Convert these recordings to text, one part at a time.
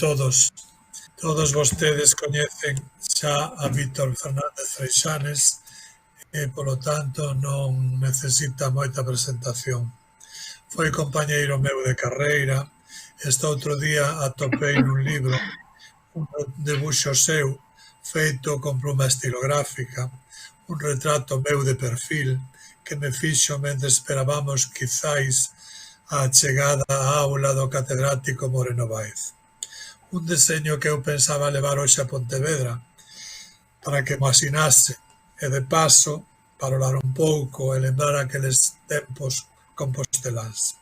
todos. Todos vostedes coñecen xa a Víctor Fernández Freixanes e, polo tanto, non necesita moita presentación. Foi compañeiro meu de carreira. Este outro día atopei nun libro un debuxo seu feito con pluma estilográfica, un retrato meu de perfil que me fixo mentre esperábamos quizáis a chegada á aula do catedrático Moreno Báez. Un deseño que eu pensaba levar hoxe a Pontevedra para que mo asinase e, de paso, parolar un pouco e lembrar aqueles tempos composteláns.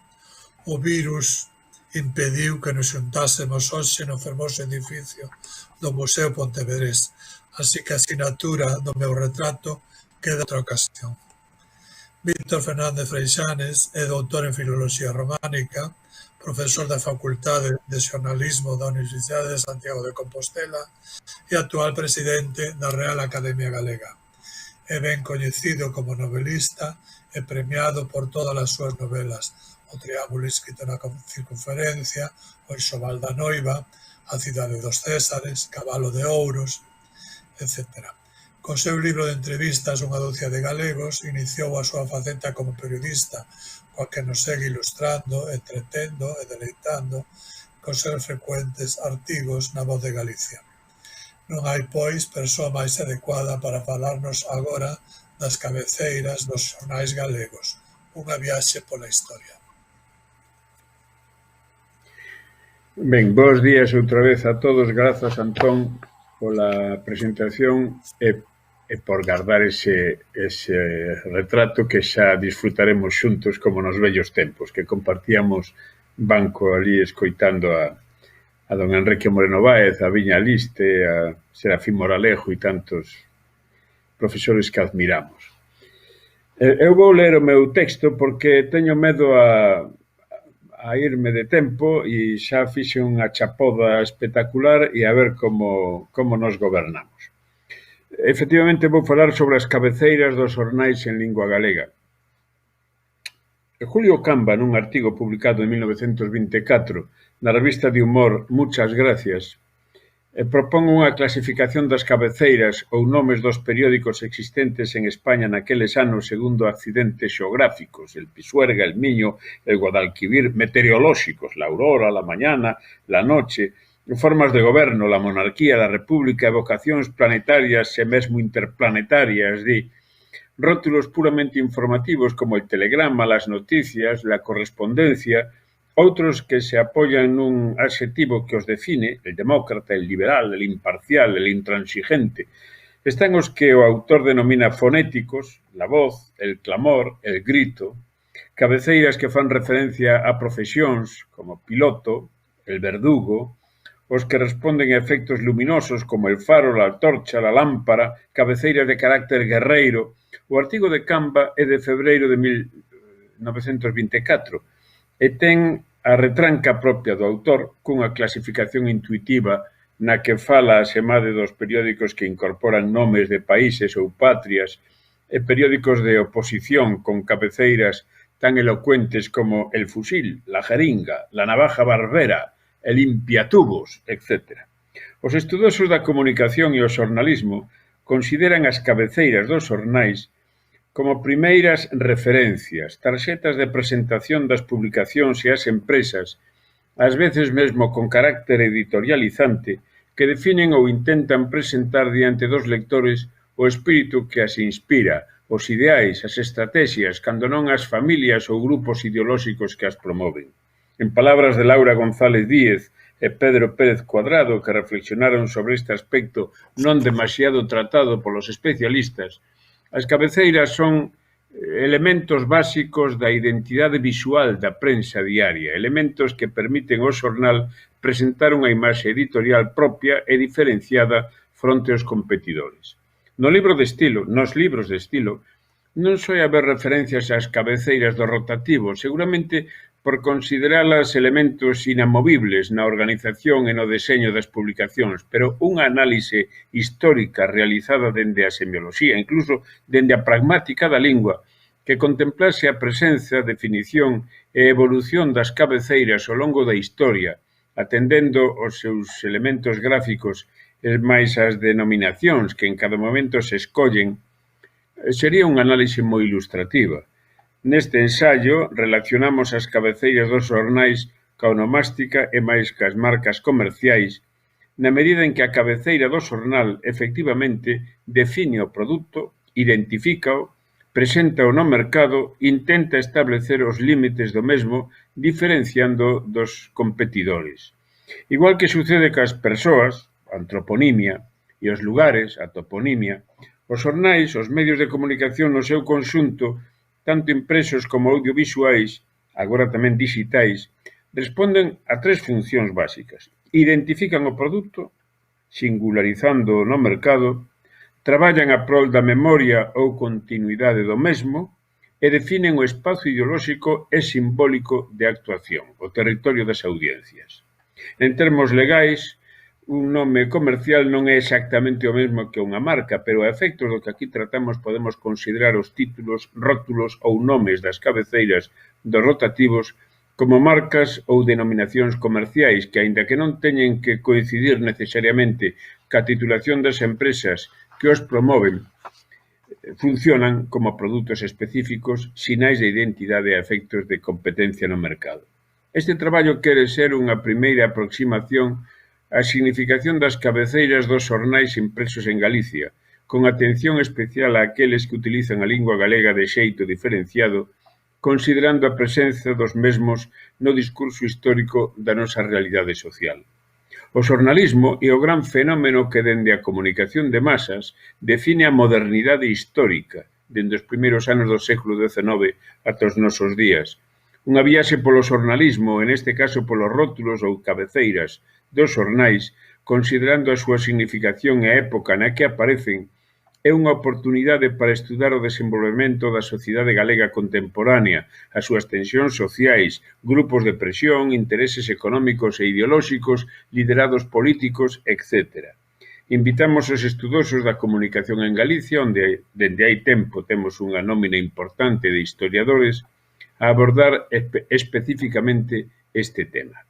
O virus impediu que nos xuntásemos hoxe no fermoso edificio do Museo Pontevedrés, así que a asinatura do meu retrato queda outra ocasión. Víctor Fernández Freixanes é doutor en Filoloxía Románica, profesor da Facultade de Xornalismo da Universidade de Santiago de Compostela e actual presidente da Real Academia Galega. É ben coñecido como novelista e premiado por todas as súas novelas: O Triángulo escrito na circunferencia, O Enxoval da Noiva, A cidade dos Césares, Cabalo de Ouros, etc. Co seu libro de entrevistas Unha ducia de galegos, iniciou a súa faceta como periodista, coa que nos segue ilustrando, entretendo e deleitando cos seus frecuentes artigos na Voz de Galicia. Non hai, pois, persoa máis adecuada para falarnos agora das cabeceiras dos xornais galegos. Unha viaxe pola historia. Ben, bons días outra vez a todos. Grazas, Antón, pola presentación e por guardar ese retrato que xa disfrutaremos xuntos como nos vellos tempos, que compartíamos banco ali escoitando a don Enrique Moreno Báez, a Viña Liste, a Serafín Moralejo e tantos profesores que admiramos. Eu vou ler o meu texto porque teño medo a irme de tempo e xa fixe unha chapoda espectacular e a ver como nos gobernamos. Efectivamente, vou falar sobre as cabeceiras dos xornais en lingua galega. Julio Camba, nun artigo publicado en 1924 na revista de humor Muchas Gracias, propón unha clasificación das cabeceiras ou nomes dos periódicos existentes en España naqueles anos segundo accidentes xeográficos, el Pisuerga, el Miño, el Guadalquivir, meteorolóxicos, la aurora, la mañana, la noche, formas de goberno, la monarquía, la república, evocacións planetarias e mesmo interplanetarias, rótulos puramente informativos como el telegrama, las noticias, la correspondencia, outros que se apoyan nun adxetivo que os define, el demócrata, el liberal, el imparcial, el intransigente. Están os que o autor denomina fonéticos, la voz, el clamor, el grito, cabeceiras que fan referencia a profesións como piloto, el verdugo, os que responden a efectos luminosos como el faro, la antorcha, la lámpara, cabeceiras de carácter guerreiro. O artigo de Camba é de febreiro de 1924 e ten a retranca propia do autor cunha clasificación intuitiva na que fala asemade dos periódicos que incorporan nomes de países ou patrias e periódicos de oposición con cabeceiras tan elocuentes como el fusil, la jeringa, la navaja barbera, el limpiatubos, etc. Os estudosos da comunicación e o xornalismo consideran as cabeceiras dos xornais como primeiras referencias, tarxetas de presentación das publicacións e as empresas, ás veces mesmo con carácter editorializante, que definen ou intentan presentar diante dos lectores o espírito que as inspira, os ideais, as estrategias, cando non as familias ou grupos ideolóxicos que as promoven. En palabras de Laura González Díez e Pedro Pérez Cuadrado, que reflexionaron sobre este aspecto non demasiado tratado polos especialistas, as cabeceiras son elementos básicos da identidade visual da prensa diaria, elementos que permiten ao xornal presentar unha imaxe editorial propia e diferenciada fronte aos competidores. Nos libros de estilo, non só haber referencias ás cabeceiras do rotativo, seguramente por consideralas elementos inamovibles na organización e no deseño das publicacións, pero unha análise histórica realizada dende a semioloxía, incluso dende a pragmática da lingua, que contemplase a presenza, definición e evolución das cabeceiras ao longo da historia, atendendo os seus elementos gráficos e máis as denominacións que en cada momento se escollen, sería unha análise moi ilustrativa. Neste ensaio relacionamos as cabeceiras dos xornais ca onomástica e máis cas marcas comerciais, na medida en que a cabeceira do xornal efectivamente define o produto, identifícao, preséntao no mercado, intenta establecer os límites do mesmo, diferenciando dos competidores. Igual que sucede cas persoas, a antroponimia, e os lugares, a toponimia, os xornais, os medios de comunicación no seu conxunto, tanto impresos como audiovisuais, agora tamén digitais, responden a tres funcións básicas. Identifican o produto, singularizando no mercado, traballan a prol da memoria ou continuidade do mesmo e definen o espazo ideolóxico e simbólico de actuación, o territorio das audiencias. En termos legais, un nome comercial non é exactamente o mesmo que unha marca, pero a efectos do que aquí tratamos podemos considerar os títulos, rótulos ou nomes das cabeceiras dos rotativos como marcas ou denominacións comerciais que, aínda que non teñen que coincidir necesariamente ca titulación das empresas que os promoven, funcionan como produtos específicos, sinais de identidade a efectos de competencia no mercado. Este traballo quere ser unha primeira aproximación a significación das cabeceiras dos xornais impresos en Galicia, con atención especial a aqueles que utilizan a lingua galega de xeito diferenciado, considerando a presenza dos mesmos no discurso histórico da nosa realidade social. O xornalismo é o gran fenómeno que, dende a comunicación de masas, define a modernidade histórica, dende os primeiros anos do século XIX ata os nosos días. Unha viaxe polo xornalismo, en este caso polos rótulos ou cabeceiras dos xornais, considerando a súa significación e a época na que aparecen, é unha oportunidade para estudar o desenvolvemento da sociedade galega contemporánea, as súas tensións sociais, grupos de presión, intereses económicos e ideolóxicos, liderados políticos, etc. Invitamos os estudosos da comunicación en Galicia, onde dende hai tempo temos unha nómina importante de historiadores, a abordar especificamente este tema.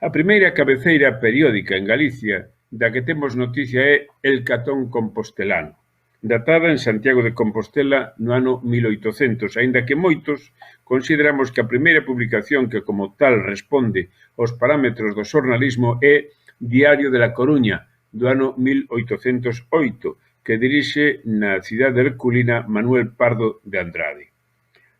A primeira cabeceira periódica en Galicia da que temos noticia é El Catón Compostelano, datada en Santiago de Compostela no ano 1800, aínda que moitos consideramos que a primeira publicación que como tal responde aos parámetros do xornalismo é Diario de la Coruña, do ano 1808, que dirixe na cidade herculina Manuel Pardo de Andrade.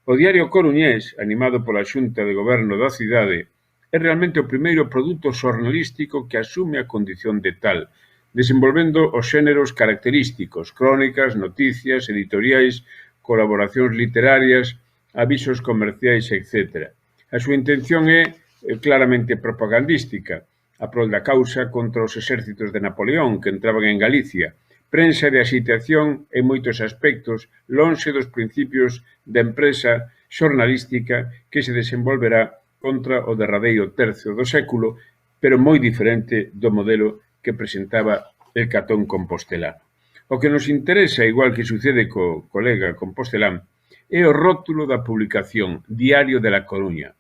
O Diario Coruñés, animado pola Xunta de Goberno da cidade, é realmente o primeiro produto xornalístico que asume a condición de tal, desenvolvendo os xéneros característicos, crónicas, noticias, editoriais, colaboracións literarias, avisos comerciais, etc. A súa intención é claramente propagandística, a prol da causa contra os exércitos de Napoleón que entraban en Galicia, prensa de agitación en moitos aspectos, lonxe dos principios da empresa xornalística que se desenvolverá contra o derradeiro tercio do século, pero moi diferente do modelo que presentaba El Catón Compostelano. O que nos interesa, igual que sucede co colega compostelán, é o rótulo da publicación Diario de la Coruña.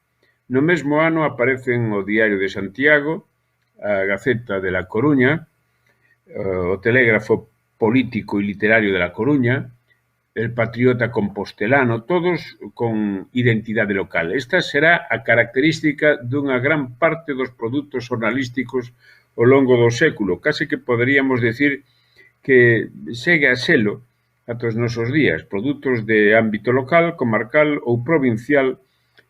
No mesmo ano aparecen o Diario de Santiago, a Gaceta de la Coruña, o Telégrafo Político e Literario de la Coruña, El Patriota Compostelano, todos con identidade local. Esta será a característica dunha gran parte dos produtos xornalísticos ao longo do século, case que poderíamos decir que segue a selo ata os nosos días, produtos de ámbito local, comarcal ou provincial,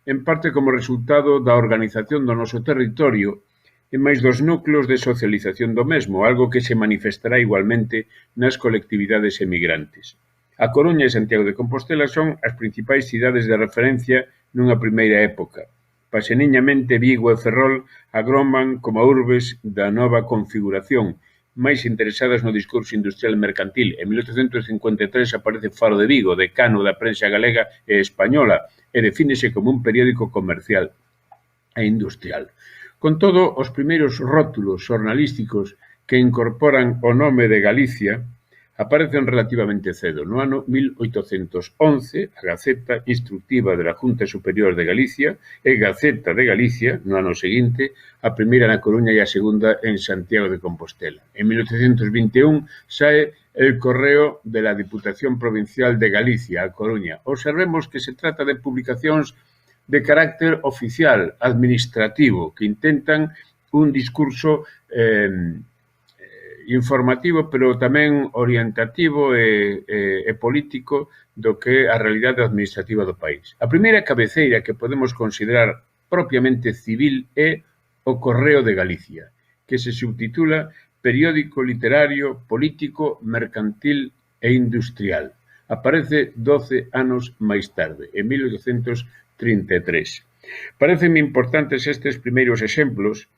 en parte como resultado da organización do noso territorio e máis dos núcleos de socialización do mesmo, algo que se manifestará igualmente nas colectividades emigrantes. A Coruña e Santiago de Compostela son as principais cidades de referencia nunha primeira época. Paseniñamente Vigo e Ferrol agroman como urbes da nova configuración, máis interesadas no discurso industrial mercantil. En 1853 aparece Faro de Vigo, decano da prensa galega e española, e defínese como un periódico comercial e industrial. Con todo, os primeiros rótulos xornalísticos que incorporan o nome de Galicia aparecen relativamente cedo. No ano 1811, a Gaceta Instructiva de la Junta Superior de Galicia e Gaceta de Galicia, no ano seguinte, a primeira na Coruña e a segunda en Santiago de Compostela. En 1821 sae el Correo de la Diputación Provincial de Galicia, a Coruña. Observemos que se trata de publicacións de carácter oficial, administrativo, que intentan un discurso informativo, pero tamén orientativo e político do que é a realidade administrativa do país. A primeira cabeceira que podemos considerar propiamente civil é o Correo de Galicia, que se subtitula Periódico literario, político, mercantil e industrial. Aparece 12 anos máis tarde, en 1833. Parecen importantes estes primeiros exemplos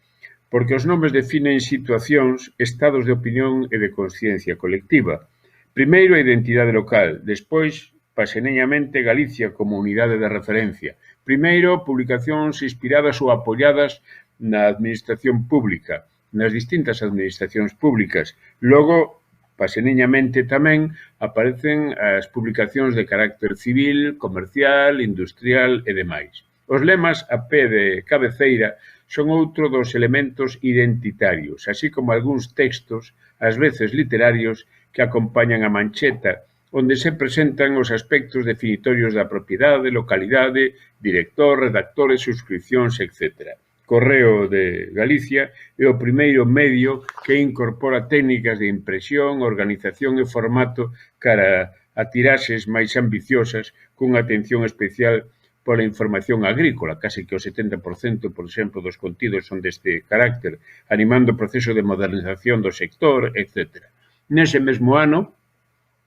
porque os nomes definen situacións, estados de opinión e de consciencia colectiva. Primeiro, a identidade local, despois, paseneñamente, Galicia como unidade de referencia. Primeiro, publicacións inspiradas ou apoiadas na administración pública, nas distintas administracións públicas. Logo, paseneñamente tamén, aparecen as publicacións de carácter civil, comercial, industrial e demais. Os lemas a pé de cabeceira son outro dos elementos identitarios, así como algúns textos, ás veces literarios, que acompañan a mancheta, onde se presentan os aspectos definitorios da propiedade, localidade, director, redactores, suscripcións, etc. Correo de Galicia é o primeiro medio que incorpora técnicas de impresión, organización e formato cara a tiraxes máis ambiciosas cunha atención especial pola información agrícola, case que o 70%, por exemplo, dos contidos son deste carácter, animando o proceso de modernización do sector, etc. Nese mesmo ano,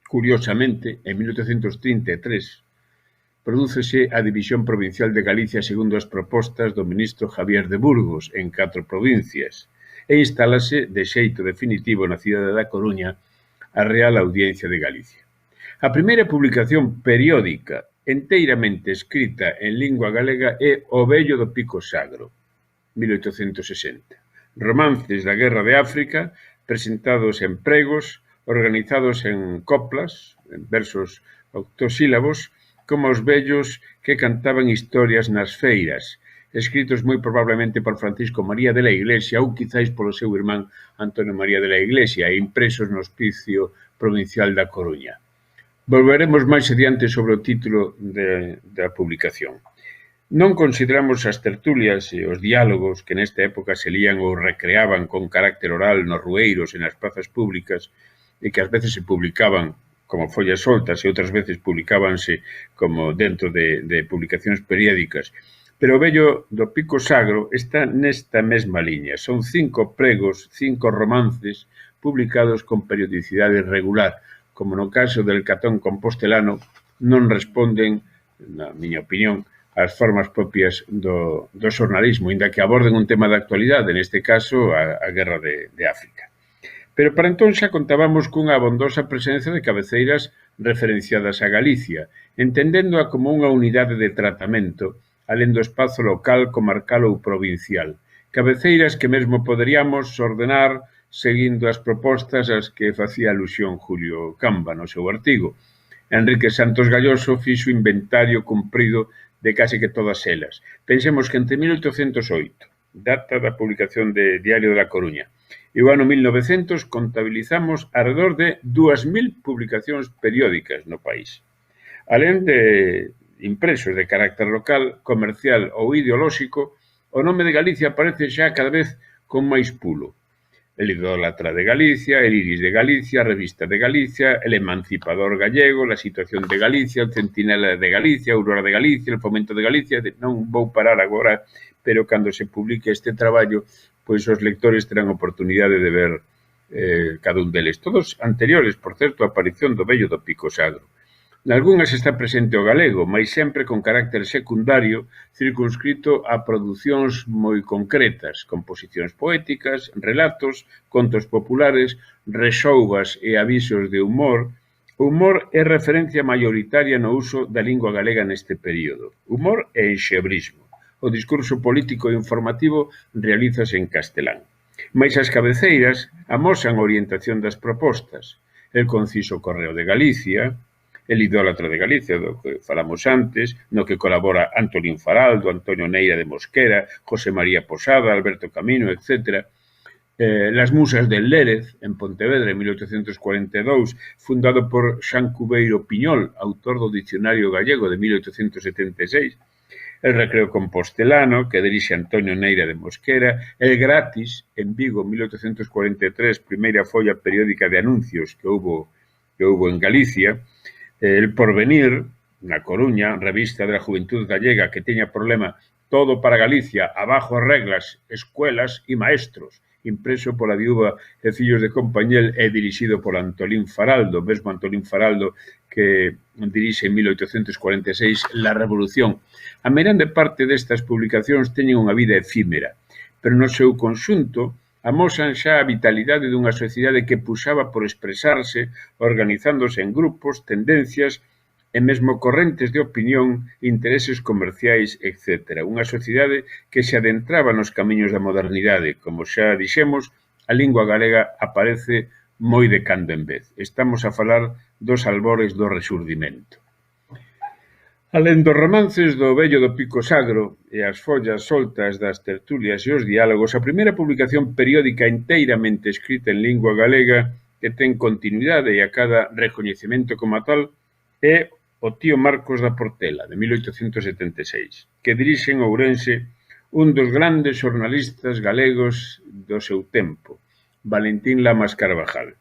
curiosamente, en 1833, prodúcese a División Provincial de Galicia segundo as propostas do ministro Javier de Burgos en 4 provincias e instálase de xeito definitivo na cidade da Coruña a Real Audiencia de Galicia. A primeira publicación periódica enteiramente escrita en lingua galega é O vello do pico sagro, 1860. Romances da Guerra de África, presentados en pregos, organizados en coplas, en versos octosílabos, como os vellos que cantaban historias nas feiras, escritos moi probablemente por Francisco María de la Iglesia ou quizáis polo seu irmán Antonio María de la Iglesia e impresos no Hospicio Provincial da Coruña. Volveremos máis adiante sobre o título da publicación. Non consideramos as tertulias e os diálogos que nesta época se lían ou recreaban con carácter oral nos rueiros e nas plazas públicas e que ás veces se publicaban como follas soltas e outras veces publicábanse como dentro de publicacións periódicas. Pero o vello do pico sagro está nesta mesma liña. Son 5 pregos, 5 romances publicados con periodicidade regular, como no caso del Catón Compostelano, non responden, na miña opinión, ás formas propias do xornalismo, inda que aborden un tema de actualidade, neste caso, a Guerra de África. Pero para entón xa contábamos cunha abondosa presenza de cabeceiras referenciadas a Galicia, entendéndoa como unha unidade de tratamento, alén do espazo local, comarcal ou provincial. Cabeceiras que mesmo poderíamos ordenar seguindo as propostas ás que facía alusión Julio Camba no seu artigo. Enrique Santos Galloso fixo inventario cumprido de case que todas elas. Pensemos que entre 1808, data da publicación de Diario de la Coruña, e o ano 1900 contabilizamos alrededor de 2000 publicacións periódicas no país. Alén de impresos de carácter local, comercial ou ideolóxico, o nome de Galicia aparece xa cada vez con máis pulo. El Idólatra de Galicia, El Iris de Galicia, Revista de Galicia, El Emancipador Gallego, La Situación de Galicia, El Centinela de Galicia, Aurora de Galicia, El Fomento de Galicia. Non vou parar agora, pero cando se publique este traballo, pois os lectores terán oportunidade de ver cada un deles. Todos anteriores, por certo, a aparición do vello do pico sagro. Nalgúnas está presente o galego, mais sempre con carácter secundario, circunscrito a producións moi concretas, composicións poéticas, relatos, contos populares, rexougas e avisos de humor. O humor é referencia maioritaria no uso da lingua galega neste período. Humor e enxebrismo. O discurso político e informativo realízase en castelán. Mais as cabeceiras amosan a orientación das propostas. el conciso Correo de Galicia, el idólatra de Galicia, do que falamos antes, no que colabora Antolín Faraldo, Antonio Neira de Mosquera, José María Posada, Alberto Camino, etc. Las Musas del Lérez, en Pontevedra, en 1842, fundado por Xan Cubeiro Piñol, autor do Dicionario Gallego de 1876, el Recreo Compostelano, que dirixe Antonio Neira de Mosquera, el Gratis, en Vigo, 1843, primeira folla periódica de anuncios que houbo en Galicia, el Porvenir, na Coruña, revista de la Juventud Gallega que tiña problema todo para Galicia, abajo reglas, escuelas e maestros, impreso pola viúva e fillos de Compañel e dirixido por Antolín Faraldo, mesmo Antolín Faraldo que dirixe en 1846 La Revolución. A meirande parte destas publicacións teñen unha vida efímera, pero no seu conxunto amosan xa a vitalidade dunha sociedade que puxaba por expresarse, organizándose en grupos, tendencias e mesmo correntes de opinión, intereses comerciais, etc. Unha sociedade que se adentraba nos camiños da modernidade. Como xa dixemos, a lingua galega aparece moi de cando en vez. Estamos a falar dos albores do Rexurdimento. Alén dos romances do vello do Pico Sagro e as follas soltas das tertulias e os diálogos, a primeira publicación periódica inteiramente escrita en lingua galega que ten continuidade e a cada recoñecemento como tal é o Tío Marcos da Portela, de 1876, que dirixe en Ourense un dos grandes xornalistas galegos do seu tempo, Valentín Lamas Carvajal.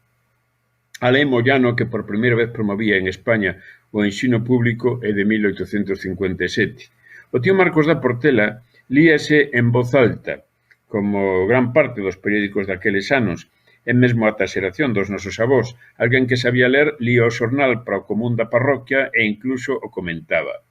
Alén Moyano, que por primeira vez promovía en España o ensino público, é de 1857. O Tío Marcos da Portela líase en voz alta, como gran parte dos periódicos daqueles anos, e mesmo ata a xeración dos nosos avós. Alguén que sabía ler lía o xornal para o común da parroquia e incluso o comentaba.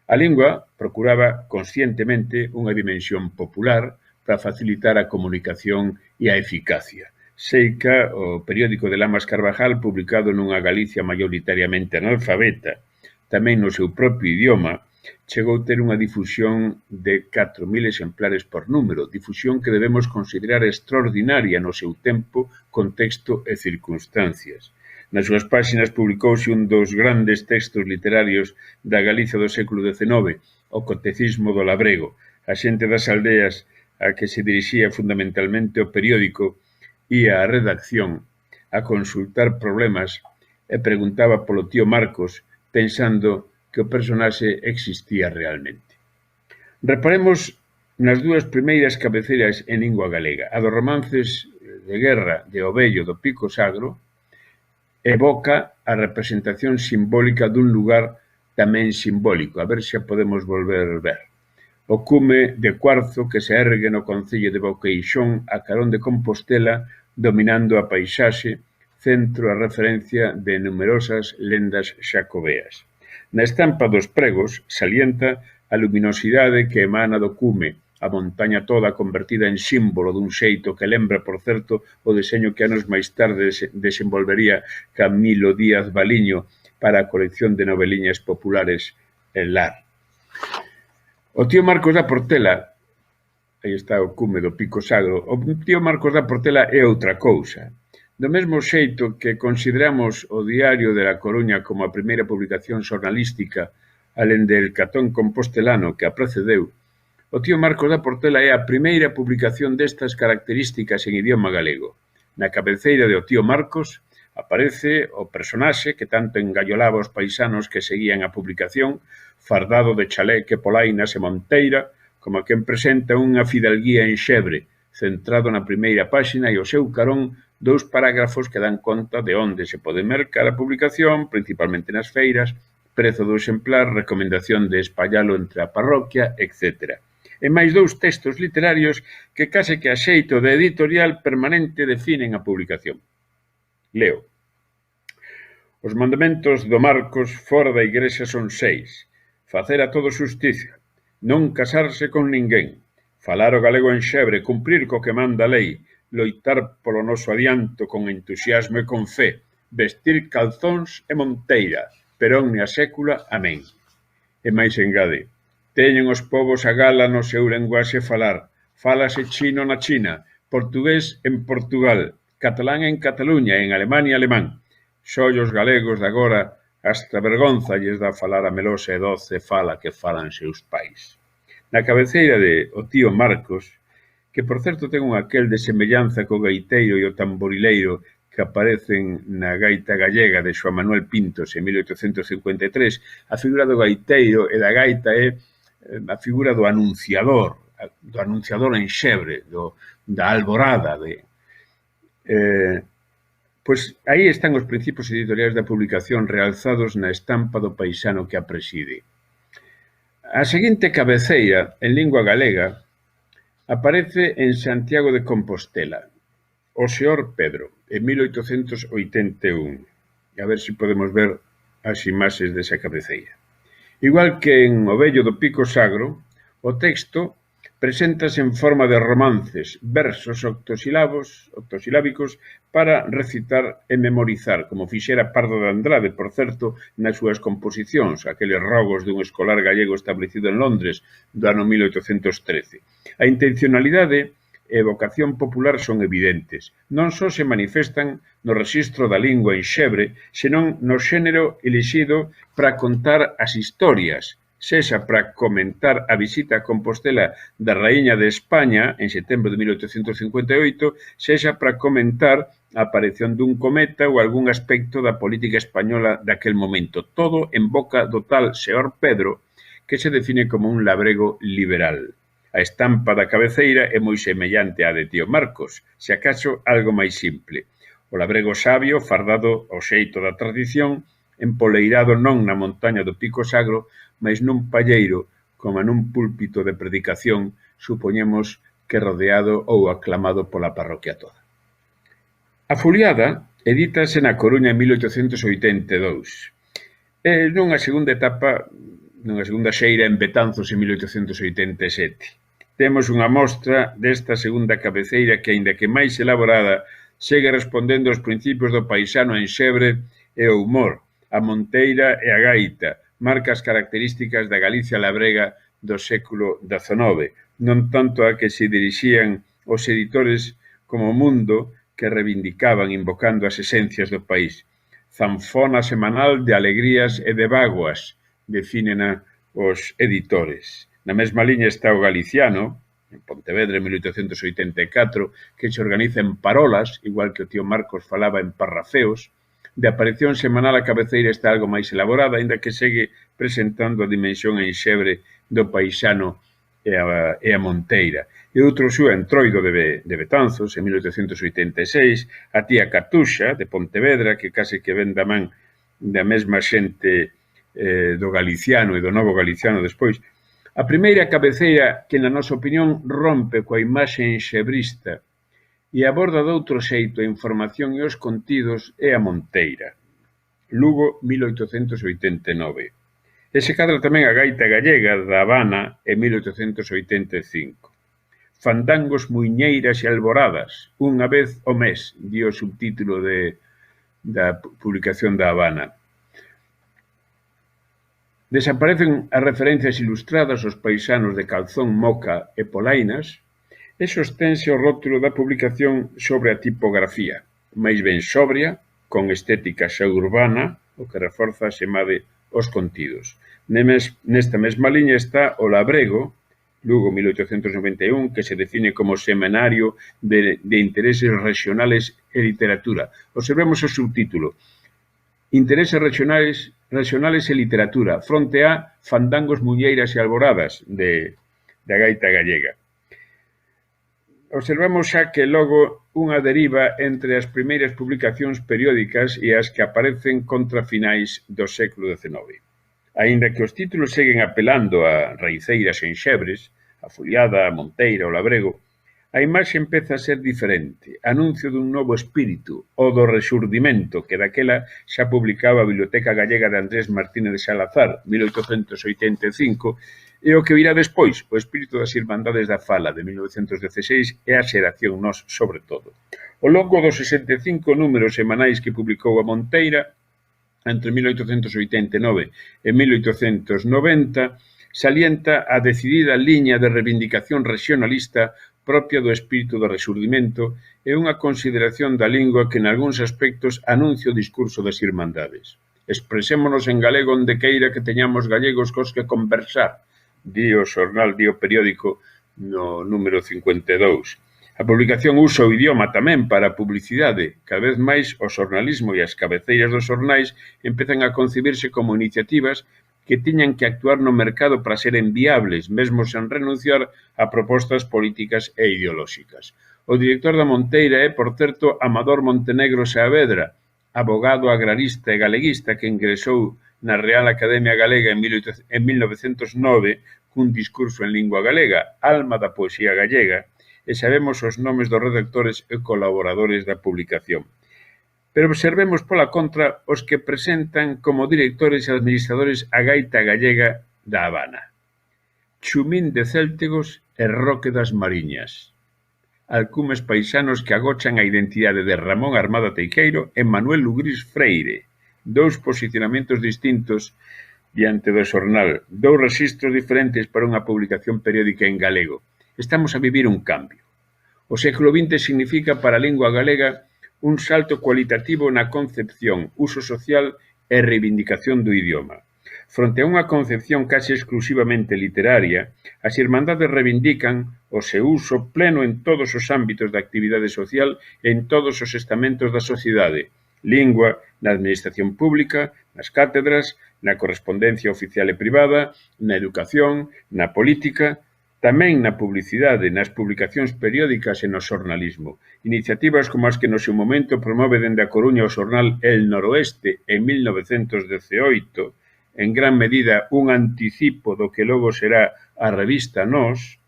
A lingua procuraba conscientemente unha dimensión popular para facilitar a comunicación e a eficacia. Seica, o periódico de Lamas Carvajal, publicado nunha Galicia maioritariamente analfabeta, tamén no seu propio idioma, chegou a ter unha difusión de 4.000 exemplares por número, difusión que debemos considerar extraordinaria no seu tempo, contexto e circunstancias. Nas súas páxinas publicouse un dos grandes textos literarios da Galicia do século XIX, o Catecismo do Labrego. A xente das aldeas a que se dirixía fundamentalmente o periódico ía á redacción a consultar problemas e preguntaba polo tío Marcos, pensando que o personaxe existía realmente. Reparemos nas dúas primeiras cabeceiras en lingua galega. A dos romances de guerra de O vello do Pico Sagro evoca a representación simbólica dun lugar tamén simbólico. A ver se a podemos volver ver. O cume de cuarzo que se ergue no concello de Boqueixón a carón de Compostela, dominando a paisaxe, centro a referencia de numerosas lendas xacobeas. Na estampa dos pregos salienta a luminosidade que emana do cume, a montaña toda convertida en símbolo dun xeito que lembra, por certo, o deseño que anos máis tarde desenvolvería Camilo Díaz Baliño para a colección de noveliñas populares El Lar. O tío Marcos da Portela, aí está o cume do Pico Sagro, o tío Marcos da Portela é outra cousa. Do mesmo xeito que consideramos o Diario de La Coruña como a primeira publicación xornalística, alén del Catón Compostelano que a precedeu, o tío Marcos da Portela é a primeira publicación destas características en idioma galego. Na cabeceira de O tío Marcos aparece o personaxe que tanto engallolaba os paisanos que seguían a publicación, fardado de chaleque, polainas e monteira, como quen presenta unha fidalguía en xebre, centrado na primeira páxina e o seu carón dous parágrafos que dan conta de onde se pode mercar a publicación, principalmente nas feiras, prezo do exemplar, recomendación de espallalo entre a parroquia, etc. E máis dous textos literarios que case que a xeito de editorial permanente definen a publicación. Leo. Os mandamentos do Marcos fora da igrexa son 6. Facer a todo xusticia, non casarse con ninguén, falar o galego en xebre, cumprir co que manda a lei, loitar polo noso adianto con entusiasmo e con fe, vestir calzóns e monteira, pero omnia sécula. Amén. E máis engade, teñen os povos a gala no seu lenguaxe falar, fálase chino na China, portugués en Portugal, catalán en Cataluña, en Alemania alemán, Xollos galegos de agora hasta vergonza lles dá falar a melosa e doce fala que falan seus pais. Na cabeceira de o tío Marcos, que por certo ten un aquel de semellanza co gaiteiro e o tamborileiro que aparecen na gaita gallega de Xoán Manuel Pintos en 1853, a figura do gaiteiro e da gaita é a figura do anunciador en xebre, da alborada. Pois aí están os principios editoriais da publicación realzados na estampa do paisano que a preside. A seguinte cabeceira, en lingua galega, aparece en Santiago de Compostela, o señor Pedro, en 1881. A ver se podemos ver as imaxes desa cabeceira. Igual que en O vello do Pico Sagro, o texto preséntase en forma de romances, versos octosilábicos para recitar e memorizar, como fixera Pardo de Andrade, por certo, nas súas composicións, aqueles rogos dun escolar gallego establecido en Londres do ano 1813. A intencionalidade e vocación popular son evidentes. Non só se manifestan no rexistro da lingua en xebre, senón no xénero elixido para contar as historias, sexa para comentar a visita a Compostela da Raíña de España en setembro de 1858, sexa para comentar a aparición dun cometa ou algún aspecto da política española daquel momento. Todo en boca do tal señor Pedro, que se define como un labrego liberal. A estampa da cabeceira é moi semellante á de tío Marcos, se acaso algo máis simple. O labrego sabio, fardado ao xeito da tradición, empoleirado non na montaña do Pico Sagro, mas nun palleiro, como nun púlpito de predicación, supoñemos que rodeado ou aclamado pola parroquia toda. A foliada edítase na Coruña en 1882. E nunha segunda etapa, nunha segunda xeira en Betanzos en 1887. Temos unha mostra desta segunda cabeceira que, aínda que máis elaborada, segue respondendo aos principios do paisano en xebre e o humor, a monteira e a gaita, marcas características da Galicia labrega do século XIX, non tanto a que se dirixían os editores como o mundo que reivindicaban invocando as esencias do país. Zanfona semanal de alegrías e de bágoas, definen os editores. Na mesma liña está o Galiciano, en Pontevedra, en 1884, que se organiza en parolas, igual que o tío Marcos falaba en parrafeos. De aparición semanal a cabeceira está algo máis elaborada, aínda que segue presentando a dimensión en xebre do paisano e a monteira. E outro súa Entroido de Betanzos, en 1886, a tía Catuxa, de Pontevedra, que case que ven da man da mesma xente do Galiciano e do Novo Galiciano despois. A primeira cabeceira que, na nosa opinión, rompe coa imaxe enxebrista e aborda doutro xeito a información e os contidos é a monteira. Lugo, 1889. E se cadra tamén a gaita gallega da Habana en 1885. Fandangos, muiñeiras e alboradas, unha vez ao mes, di o subtítulo da publicación da Habana. Desaparecen as referencias ilustradas aos paisanos de calzón, moca e polainas e sostense o rótulo da publicación sobre a tipografía, máis ben sobria, con estética xa urbana, o que reforza semade os contidos. Nesta mesma liña está o labrego, Lugo 1891, que se define como semanario de intereses regionales e literatura. Observemos o subtítulo. Intereses regionales e literatura, fronte a Fandangos, muñeiras e alboradas da gaita gallega. Observamos xa que logo unha deriva entre as primeiras publicacións periódicas e as que aparecen contra finais do século XIX. Aínda que os títulos seguen apelando a raiceiras en xebres, a foliada, a monteira, o labrego, a imaxe empeza a ser diferente, anuncio dun novo espírito, o do rexurdimento, que daquela xa publicaba a Biblioteca Gallega de Andrés Martínez de Salazar, 1885, e o que virá despois, o espírito das Irmandades da Fala, de 1916, e a xeración Nós, sobre todo. Ao longo dos 65 números semanais que publicou a Monteira, entre 1889 e 1890, salienta a decidida liña de reivindicación regionalista propia do espírito do Resurdimento e unha consideración da lingua que, nalgúns aspectos, anuncia o discurso das Irmandades. Expresémonos en galego onde queira que teñamos gallegos cos que conversar, di o xornal, di o periódico no número 52. A publicación usa o idioma tamén para a publicidade. Cada vez máis o xornalismo e as cabeceiras dos xornais empezan a concibirse como iniciativas que tiñan que actuar no mercado para ser enviables, mesmo sen renunciar a propostas políticas e ideolóxicas. O director da Monteira é, por certo, Amador Montenegro Saavedra, abogado agrarista e galeguista que ingresou na Real Academia Galega en 1909 cun discurso en lingua galega, alma da poesía gallega, e sabemos os nomes dos redactores e colaboradores da publicación. Pero observemos pola contra os que presentan como directores e administradores a gaita gallega da Habana. Chumín de Céltegos e Roque das Mariñas. Alcumes paisanos que agochan a identidade de Ramón Armada Teijeiro e Manuel Lugrís Freire. Dous posicionamentos distintos diante do xornal, dous rexistros diferentes para unha publicación periódica en galego. Estamos a vivir un cambio. O século XX significa para a lingua galega un salto cualitativo na concepción, uso social e reivindicación do idioma. Fronte a unha concepción case exclusivamente literaria, as Irmandades reivindican o seu uso pleno en todos os ámbitos da actividade social e en todos os estamentos da sociedade. Lingua, na administración pública, nas cátedras, na correspondencia oficial e privada, na educación, na política, tamén na publicidade, nas publicacións periódicas e no xornalismo. Iniciativas como as que no seu momento promove dende a Coruña o xornal El Noroeste en 1918, en gran medida un anticipo do que logo será a revista Nós,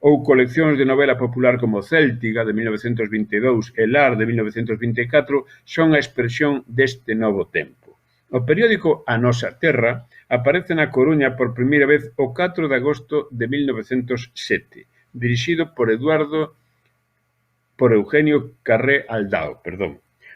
ou coleccións de novela popular como Céltiga, de 1922, e Lar, de 1924, son a expresión deste novo tempo. O periódico A Nosa Terra aparece na Coruña por primeira vez o 4 de agosto de 1907, dirixido por Eugenio Carré Aldao,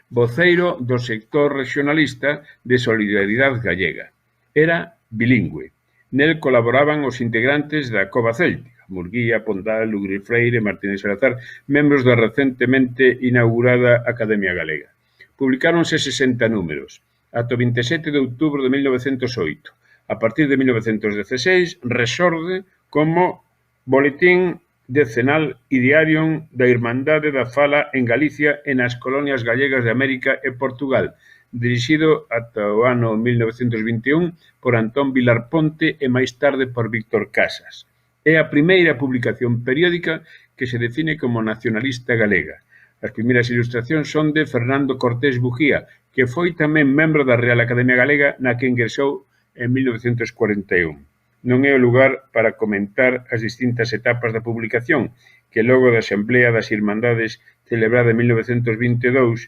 voceiro do sector regionalista de Solidaridade Gallega. Era bilingüe. Nel colaboraban os integrantes da Cova Céltica, Murguía, Pondal, Lugrís Freire, Martínez Salazar, membros da recentemente inaugurada Academia Galega. Publicáronse 60 números, ata o 27 de outubro de 1908. A partir de 1916, resorde como boletín decenal e diario da Irmandade da Fala en Galicia e nas colonias gallegas de América e Portugal, dirixido ata o ano 1921 por Antón Vilar Ponte e máis tarde por Víctor Casas. É a primeira publicación periódica que se define como nacionalista galega. As primeiras ilustracións son de Fernando Cortés Bujía, que foi tamén membro da Real Academia Galega na que ingresou en 1941. Non é o lugar para comentar as distintas etapas da publicación, que logo da Asamblea das Irmandades celebrada en 1922,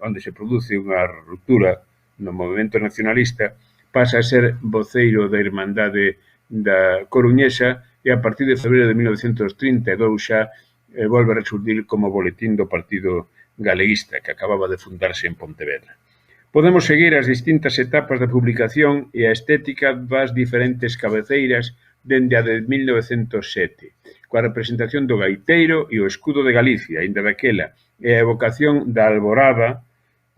onde se produce unha ruptura no movimento nacionalista, pasa a ser voceiro da Irmandade da Coruñesa e a partir de febreiro de 1932 xa volve a resurdir como boletín do Partido Galeguista, que acababa de fundarse en Pontevedra. Podemos seguir as distintas etapas da publicación e a estética das diferentes cabeceiras dende a de 1907, coa representación do gaiteiro e o escudo de Galicia, aínda daquela, e a evocación da alborada,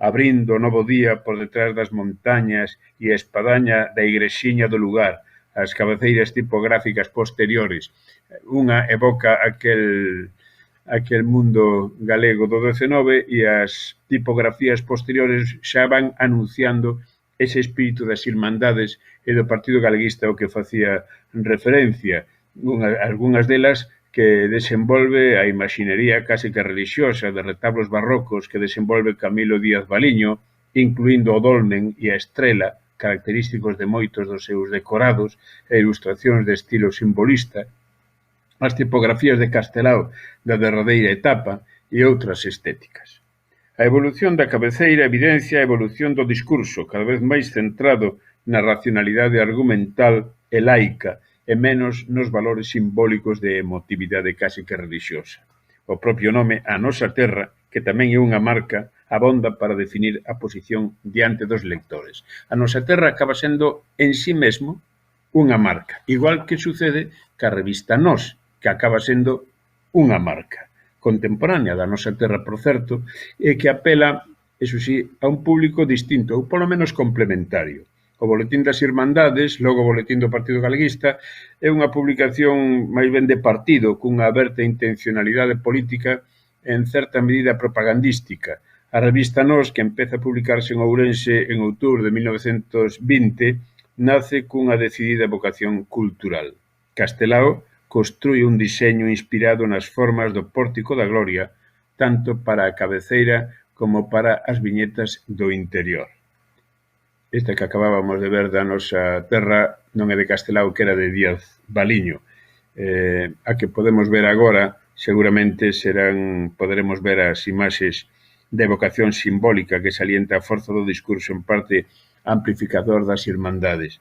abrindo o novo día por detrás das montañas e a espadaña da igrexiña do lugar, as cabeceiras tipográficas posteriores. Unha evoca aquel mundo galego do XIX e as tipografías posteriores xa van anunciando ese espírito das Irmandades e do Partido Galeguista ao que facía referencia. Algúnas delas que desenvolve a imaxinería case que religiosa de retablos barrocos que desenvolve Camilo Díaz Baliño, incluindo o dolmen e a estrela, característicos de moitos dos seus decorados e ilustracións de estilo simbolista, as tipografías de Castelao da derradeira etapa e outras estéticas. A evolución da cabeceira evidencia a evolución do discurso, cada vez máis centrado na racionalidade argumental e laica e menos nos valores simbólicos de emotividade case que religiosa. O propio nome A Nosa Terra, que tamén é unha marca, abonda para definir a posición diante dos lectores. A Nosa Terra acaba sendo en sí mesmo unha marca, igual que sucede ca revista Nós, que acaba sendo unha marca contemporánea da nosa terra, por certo, e que apela, eso sí, a un público distinto, ou polo menos complementario. O Boletín das Irmandades, logo o Boletín do Partido Galeguista, é unha publicación máis ben de partido, cunha aberta intencionalidade política en certa medida propagandística. A revista Nós, que empeza a publicarse en Ourense en outubro de 1920, nace cunha decidida vocación cultural. Castelao construe un diseño inspirado nas formas do Pórtico da Gloria, tanto para a cabeceira como para as viñetas do interior. Esta que acabábamos de ver da nosa terra non é de Castelao, que era de Díaz Baliño. A que podemos ver agora, seguramente poderemos ver as imaxes de evocación simbólica que salienta a forza do discurso en parte amplificador das irmandades.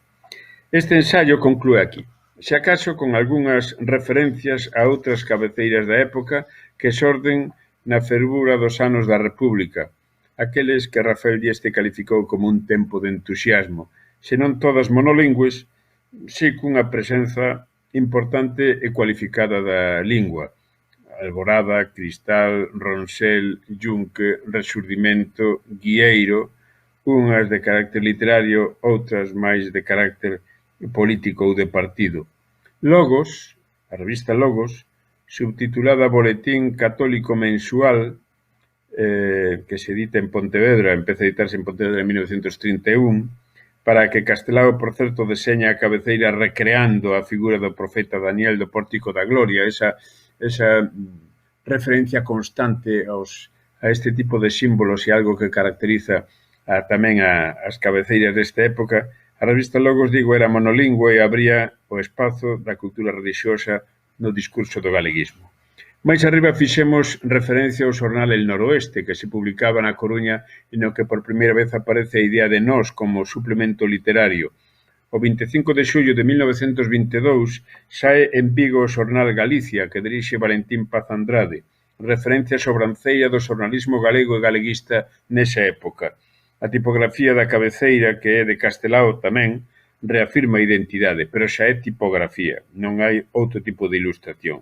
Este ensaio conclúe aquí, se acaso con algunhas referencias a outras cabeceiras da época que xorden na fervura dos anos da República, aqueles que Rafael Dieste calificou como un tempo de entusiasmo, senón todas monolingües, si cunha presenza importante e cualificada da lingua. Alborada, Cristal, Ronsel, Yunque, Resurdimento, Guieiro, unhas de carácter literario, outras máis de carácter político ou de partido. Logos, a revista Logos, subtitulada Boletín Católico Mensual, que se edita en Pontevedra, empeza a editarse en Pontevedra en 1931, para que Castelao, por certo, deseña a cabeceira recreando a figura do profeta Daniel do Pórtico da Gloria, esa referencia constante a este tipo de símbolos e algo que caracteriza tamén as cabeceiras desta época. A revista Logos, digo, era monolingüe e abría o espazo da cultura religiosa no discurso do galeguismo. Máis arriba fixemos referencia ao xornal El Noroeste, que se publicaba na Coruña e no que por primeira vez aparece a idea de Nós como suplemento literario. O 25 de xullo de 1922 sae en Vigo o xornal Galicia, que dirixe Valentín Paz Andrade, referencia sobranceira do xornalismo galego e galeguista nesa época. A tipografía da cabeceira, que é de Castelao tamén, reafirma a identidade, pero xa é tipografía, non hai outro tipo de ilustración.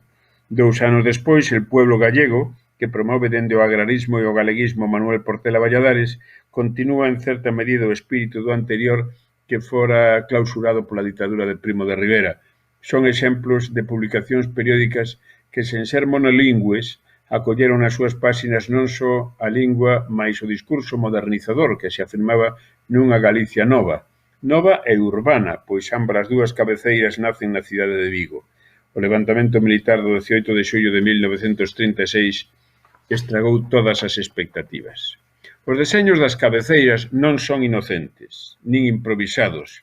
2 anos despois, El Pueblo Gallego, que promove dende o agrarismo e o galeguismo Manuel Portela Valladares, continúa en certa medida o espírito do anterior que fora clausurado pola ditadura de Primo de Rivera. Son exemplos de publicacións periódicas que, sen ser monolingües, acolleron nas súas páxinas non só a lingua, mais o discurso modernizador que se afirmaba nunha Galicia nova e urbana, pois ambas as dúas cabeceiras nacen na cidade de Vigo. O levantamento militar do 18 de xullo de 1936 estragou todas as expectativas. Os deseños das cabeceiras non son inocentes, nin improvisados,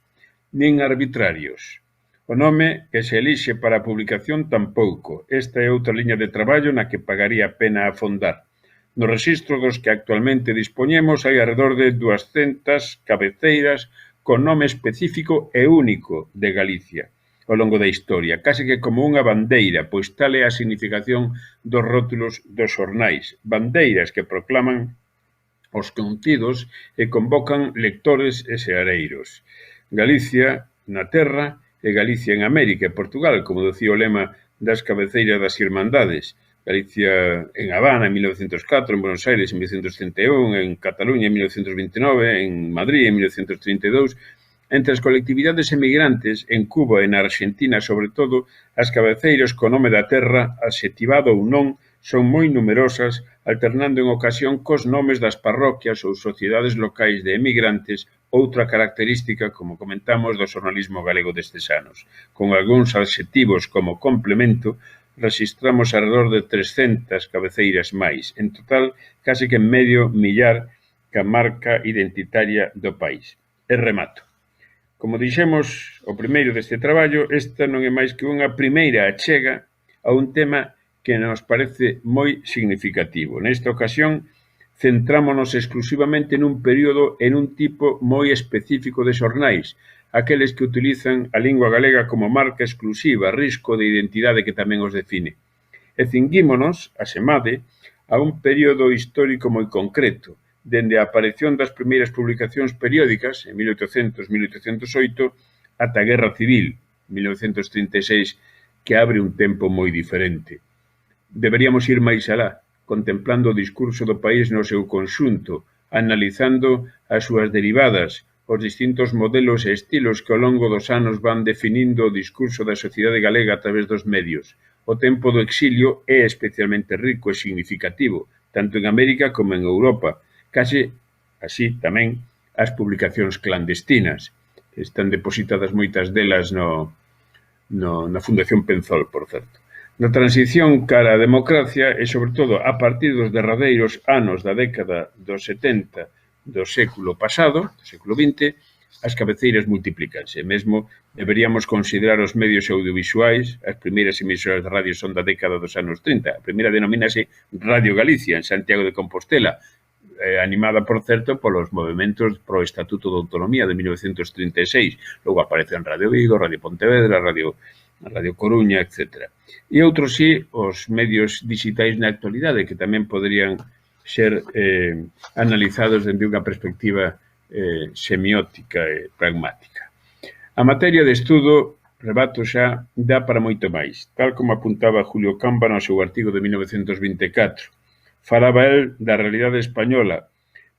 nin arbitrarios. O nome que se elixe para a publicación tampouco. Esta é outra liña de traballo na que pagaría a pena afondar. No rexistro dos que actualmente dispoñemos hai alrededor de 200 cabeceiras con nome específico e único de Galicia ao longo da historia, case que como unha bandeira, pois tal é a significación dos rótulos dos xornais, bandeiras que proclaman os contidos e convocan lectores e seareiros. Galicia na terra e Galicia en América e Portugal, como decía o lema das cabeceiras das Irmandades. Galicia en Habana en 1904, en Buenos Aires en 1931, en Cataluña en 1929, en Madrid en 1932. Entre as colectividades emigrantes, en Cuba e na Argentina, sobre todo, as cabeceiras co nome da terra, adxetivado ou non, son moi numerosas, alternando en ocasión cos nomes das parroquias ou sociedades locais de emigrantes, outra característica, como comentamos, do xornalismo galego destes anos. Con algúns adxetivos como complemento, registramos alrededor de 300 cabeceiras máis, en total, case que medio millar ca marca identitaria do país. E remato. Como dixemos, o primeiro deste traballo, esta non é máis que unha primeira achega a un tema que nos parece moi significativo. Nesta ocasión, centrámonos exclusivamente nun período e nun tipo moi específico de xornais, aqueles que utilizan a lingua galega como marca exclusiva, risco de identidade que tamén os define. E cinguímonos, asemade, a un período histórico moi concreto, dende a aparición das primeiras publicacións periódicas, en 1800-1808, ata a Guerra Civil, 1936, que abre un tempo moi diferente. deberíamos ir máis alá, contemplando o discurso do país no seu conxunto, analizando as súas derivadas, os distintos modelos e estilos que ao longo dos anos van definindo o discurso da sociedade galega a través dos medios. O tempo do exilio é especialmente rico e significativo, tanto en América como en Europa. Case, así, tamén, as publicacións clandestinas. Están depositadas moitas delas na Fundación Penzol, por certo. Na transición cara á democracia e, sobre todo, a partir dos derradeiros anos da década dos 70 do século pasado, do século XX, as cabeceiras multiplícanse. Mesmo deberíamos considerar os medios audiovisuais. As primeiras emisoras de radio son da década dos anos 30. A primeira denomínase Radio Galicia, en Santiago de Compostela, animada, por certo, polos movimentos pro Estatuto de Autonomía de 1936. Logo aparecen Radio Vigo, Radio Pontevedra, Radio Coruña, etc. E outros sí, os medios digitais na actualidade, que tamén poderían ser analizados dende unha perspectiva semiótica e pragmática. A materia de estudo, rebato xa, dá para moito máis. Tal como apuntaba Julio Camba no seu artigo de 1924. Falaba el da realidade española,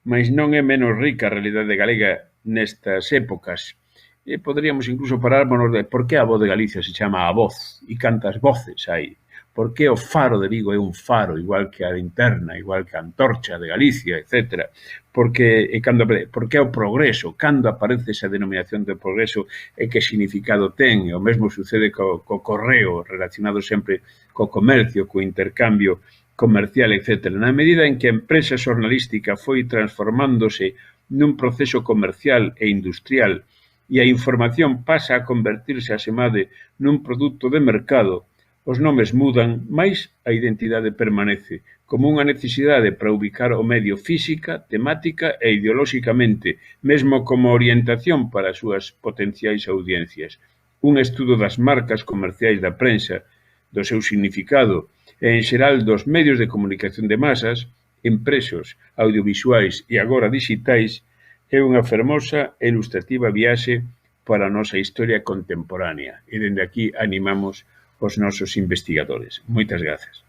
mas non é menos rica a realidade galega nestas épocas. E poderíamos incluso pararnos de por que a voz de Galicia se chama a voz e cantas voces hai. Por que o faro de Vigo é un faro, igual que a linterna, igual que a antorcha de Galicia, etc. Por que o progreso, cando aparece esa denominación de progreso e que significado ten. O mesmo sucede co correo, relacionado sempre co comercio, co intercambio comercial, etc. Na medida en que a empresa xornalística foi transformándose nun proceso comercial e industrial e a información pasa a convertirse, asemade, nun produto de mercado, os nomes mudan, mais a identidade permanece, como unha necesidade para ubicar o medio física, temática e ideolóxicamente, mesmo como orientación para as súas potenciais audiencias. Un estudo das marcas comerciais da prensa, do seu significado, e, en xeral, dos medios de comunicación de masas, impresos, audiovisuais e agora digitais, é unha fermosa e ilustrativa viaxe para a nosa historia contemporánea. E dende aquí animamos os nosos investigadores. Moitas grazas.